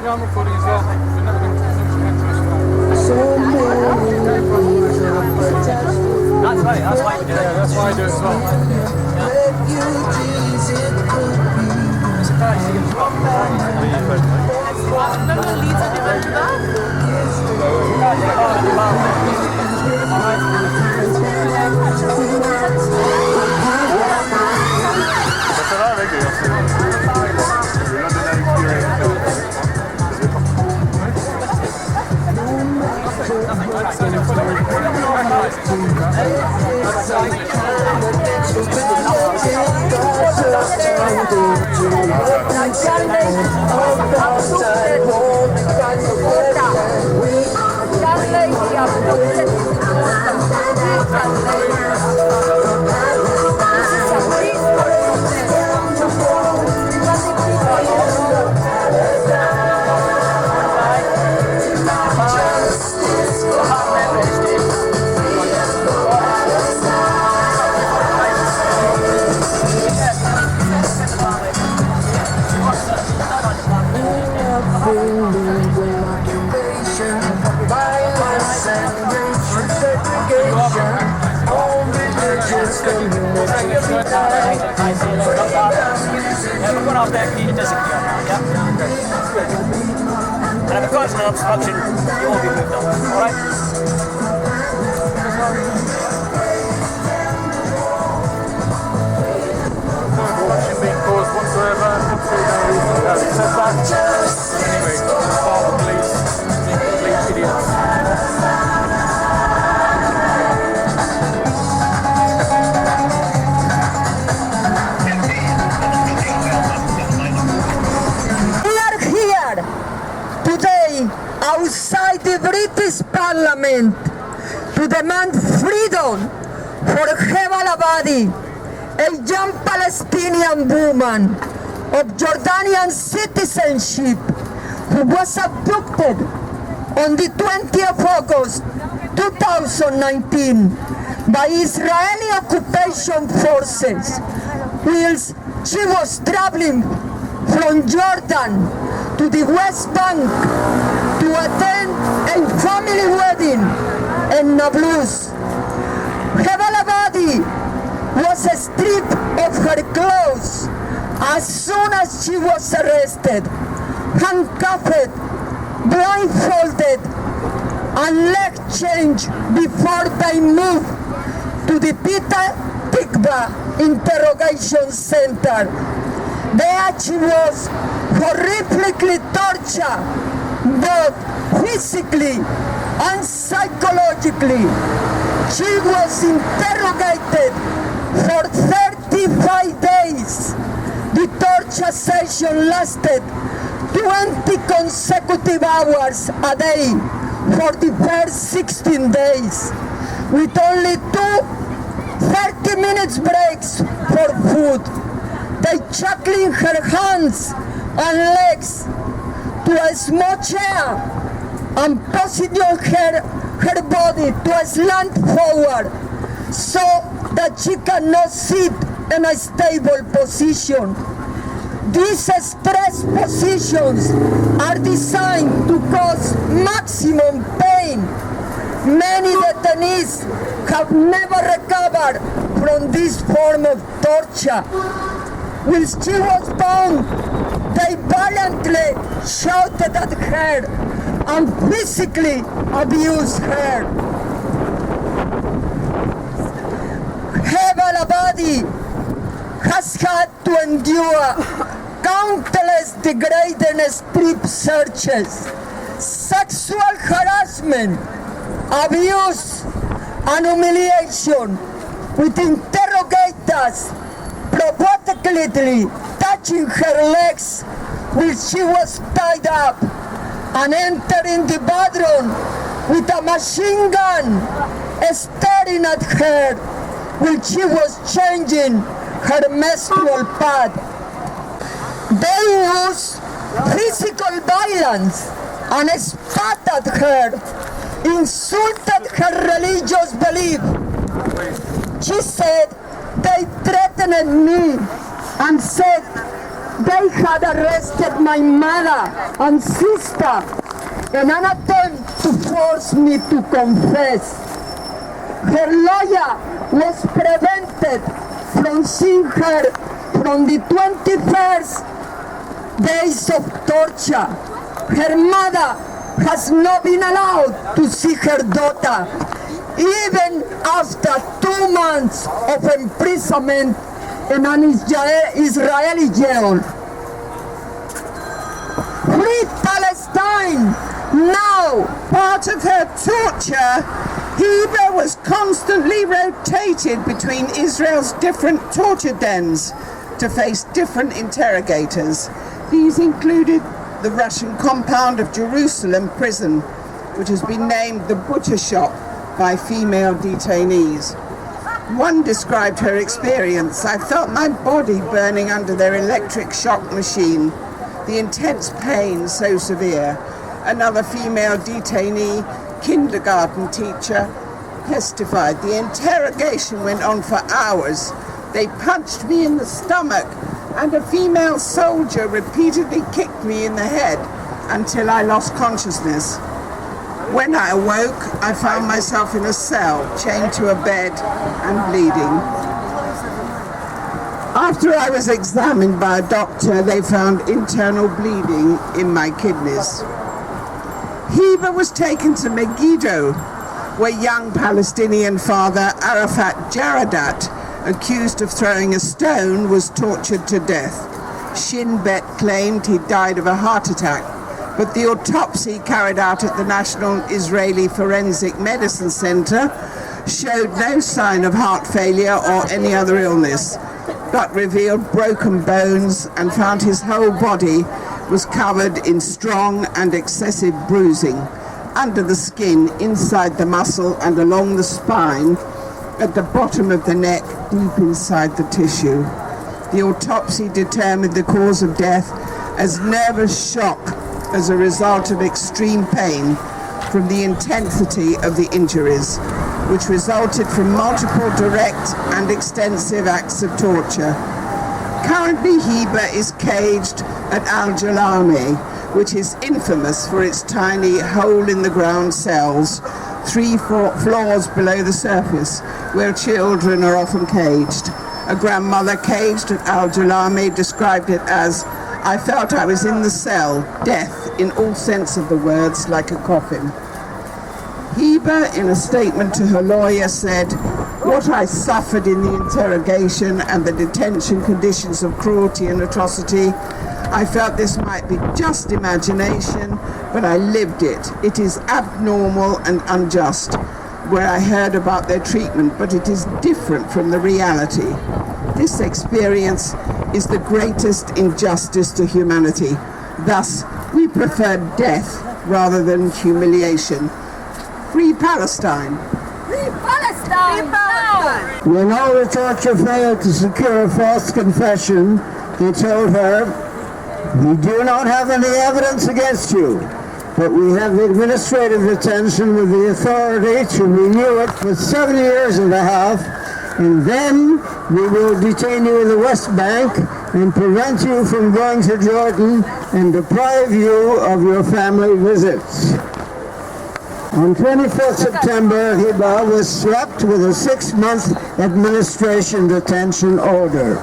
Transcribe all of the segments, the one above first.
I'm recording as well. We're never going to That's right, that's why we do it. Yeah, that's why I do it as well. Remember the leads that you went to that? Everyone out there can disagree on that, yeah? And if it causes an obstruction, you will be moved on, alright? No obstruction being caused whatsoever. Anyway, far the police being complete idiots. Outside the British Parliament to demand freedom for Heba Labadi, a young Palestinian woman of Jordanian citizenship who was abducted on the 20th of August 2019 by Israeli occupation forces whilst she was traveling from Jordan to the West Bank to attend a family wedding in Nablus. Heba Labadi was stripped of her clothes as soon as she was arrested, handcuffed, blindfolded, and leg changed before they moved to the Pita Tikva interrogation center. There she was horrifically tortured, both physically and psychologically. She was interrogated for 35 days. The torture session lasted 20 consecutive hours a day for the first 16 days, with only 2 30-minute breaks for food. They shackling her hands and legs to a small chair and position her body to slant forward so that she cannot sit in a stable position. These stress positions are designed to cause maximum pain. Many detainees have never recovered from this form of torture. Whilst she was bound, they violently shouted at her and physically abused her. Heba Labadi has had to endure countless degrading strip searches, sexual harassment, abuse, and humiliation, with interrogators provocatively touching her legs while she was tied up, and entering the bathroom with a machine gun staring at her while she was changing her menstrual pad. They used physical violence and spat at her, insulted her religious belief. She said they threatened me and said they had arrested my mother and sister in an attempt to force me to confess. Her lawyer was prevented from seeing her from the 21st days of torture. Her mother has not been allowed to see her daughter, even after 2 months of imprisonment in an Israeli jail. Free Palestine now! Part of her torture, Heba was constantly rotated between Israel's different torture dens to face different interrogators. These included the Russian compound of Jerusalem prison, which has been named the butcher shop by female detainees. One described her experience: "I felt my body burning under their electric shock machine, the intense pain so severe." Another female detainee, kindergarten teacher, testified, "The interrogation went on for hours. They punched me in the stomach, and a female soldier repeatedly kicked me in the head until I lost consciousness. When I awoke, I found myself in a cell, chained to a bed and bleeding." After I was examined by a doctor, they found internal bleeding in my kidneys. Heba was taken to Megiddo, where young Palestinian father Arafat Jaradat, accused of throwing a stone, was tortured to death. Shin Bet claimed he died of a heart attack, but the autopsy carried out at the National Israeli Forensic Medicine Center showed no sign of heart failure or any other illness, but revealed broken bones and found his whole body was covered in strong and excessive bruising under the skin, inside the muscle and along the spine, at the bottom of the neck, deep inside the tissue. The autopsy determined the cause of death as nervous shock as a result of extreme pain from the intensity of the injuries, which resulted from multiple direct and extensive acts of torture. Currently, Heba is caged at Al-Jalami, which is infamous for its tiny hole-in-the-ground cells, 3 floors below the surface, where children are often caged. A grandmother caged at Al-Jalami described it as, "I felt I was in the cell, death in all sense of the words, like a coffin." Heba, in a statement to her lawyer, said, "What I suffered in the interrogation and the detention conditions of cruelty and atrocity, I felt this might be just imagination, but I lived it. It is abnormal and unjust, where I heard about their treatment, but it is different from the reality. This experience is the greatest injustice to humanity. Thus, we prefer death rather than humiliation. Free Palestine." Free Palestine! Free Palestine! When all the torture failed to secure a false confession, they told her, "We do not have any evidence against you, but we have administrative detention with the authority to renew it for 7 years and a half, and then we will detain you in the West Bank and prevent you from going to Jordan and deprive you of your family visits." On 25th September, Heba was slapped with a 6-month administration detention order.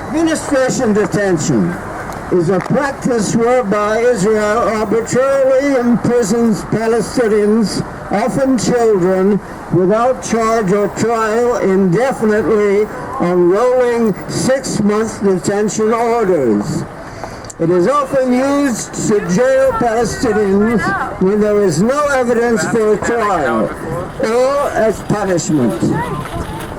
Administration detention is a practice whereby Israel arbitrarily imprisons Palestinians, often children, without charge or trial indefinitely on rolling 6-month detention orders. It is often used to jail Palestinians when there is no evidence for a trial or as punishment.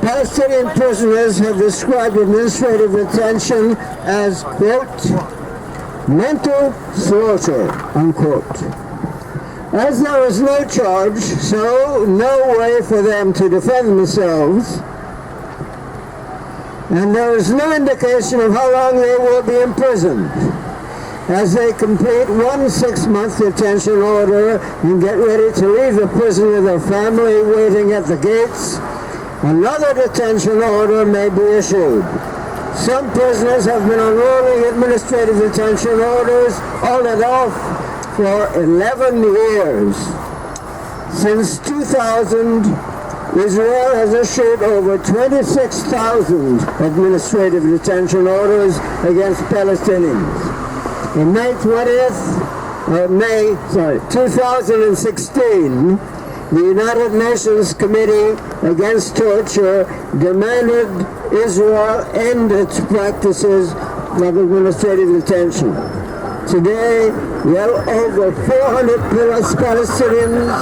Palestinian prisoners have described administrative detention as, quote, "mental slaughter," unquote. As there is no charge, so no way for them to defend themselves, and there is no indication of how long they will be imprisoned. as they complete one 6-month detention order and get ready to leave the prison with their family waiting at the gates, another detention order may be issued. Some prisoners have been unrolling administrative detention orders on and off for 11 years. Since 2000, Israel has issued over 26,000 administrative detention orders against Palestinians. In May 2016, the United Nations Committee Against Torture demanded Israel end its practices of administrative detention. Today, well over 400 Palestinians,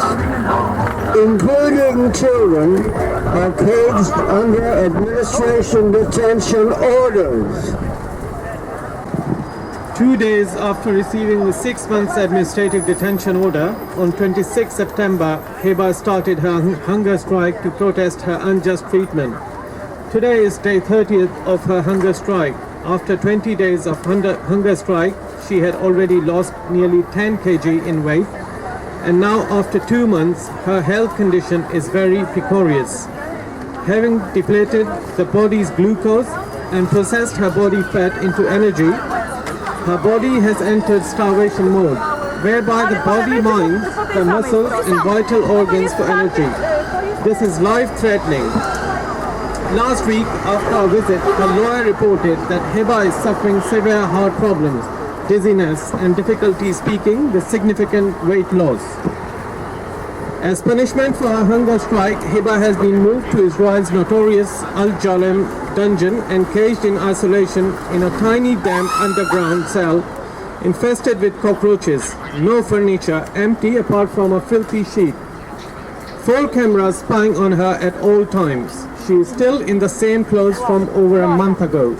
including children, are caged under administration detention orders. 2 days after receiving the 6 months administrative detention order, on 26 September, Heba started her hunger strike to protest her unjust treatment. Today is day 30th of her hunger strike. After 20 days of hunger strike, she had already lost nearly 10 kg in weight, and now after 2 months, her health condition is very precarious. Having depleted the body's glucose and processed her body fat into energy, her body has entered starvation mode, whereby the body mines the muscles and vital organs for energy. This is life-threatening. Last week, after our visit, her lawyer reported that Heba is suffering severe heart problems, dizziness, and difficulty speaking with significant weight loss. As punishment for her hunger strike, Heba has been moved to Israel's notorious Al-Jalem dungeon and caged in isolation in a tiny damp underground cell infested with cockroaches, no furniture, empty apart from a filthy sheet. 4 cameras spying on her at all times. She is still in the same clothes from over a month ago.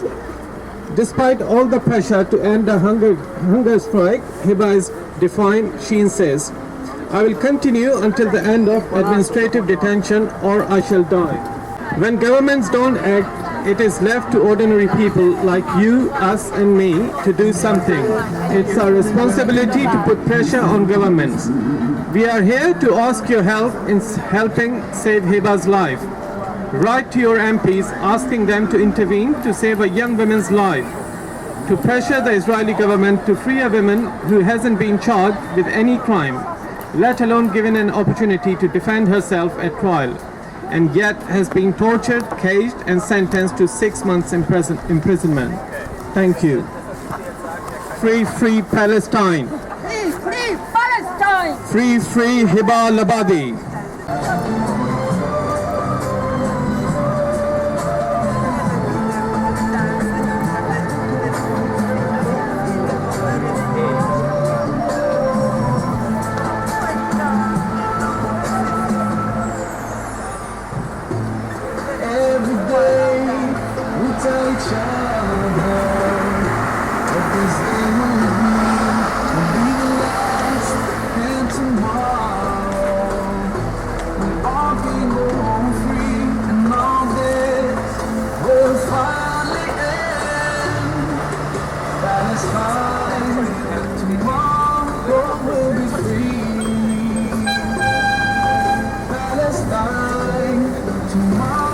Despite all the pressure to end the hunger strike, Heba is defiant. She insists, "I will continue until the end of administrative detention or I shall die." When governments don't act, it is left to ordinary people like you, us and me to do something. It's our responsibility to put pressure on governments. We are here to ask your help in helping save Heba's life. Write to your MPs asking them to intervene to save a young woman's life, to pressure the Israeli government to free a woman who hasn't been charged with any crime, let alone given an opportunity to defend herself at trial, and yet has been tortured, caged, and sentenced to 6 months imprisonment. Thank you. Free, free Palestine. Free, free Palestine. Free, free Heba Labadi. Tomorrow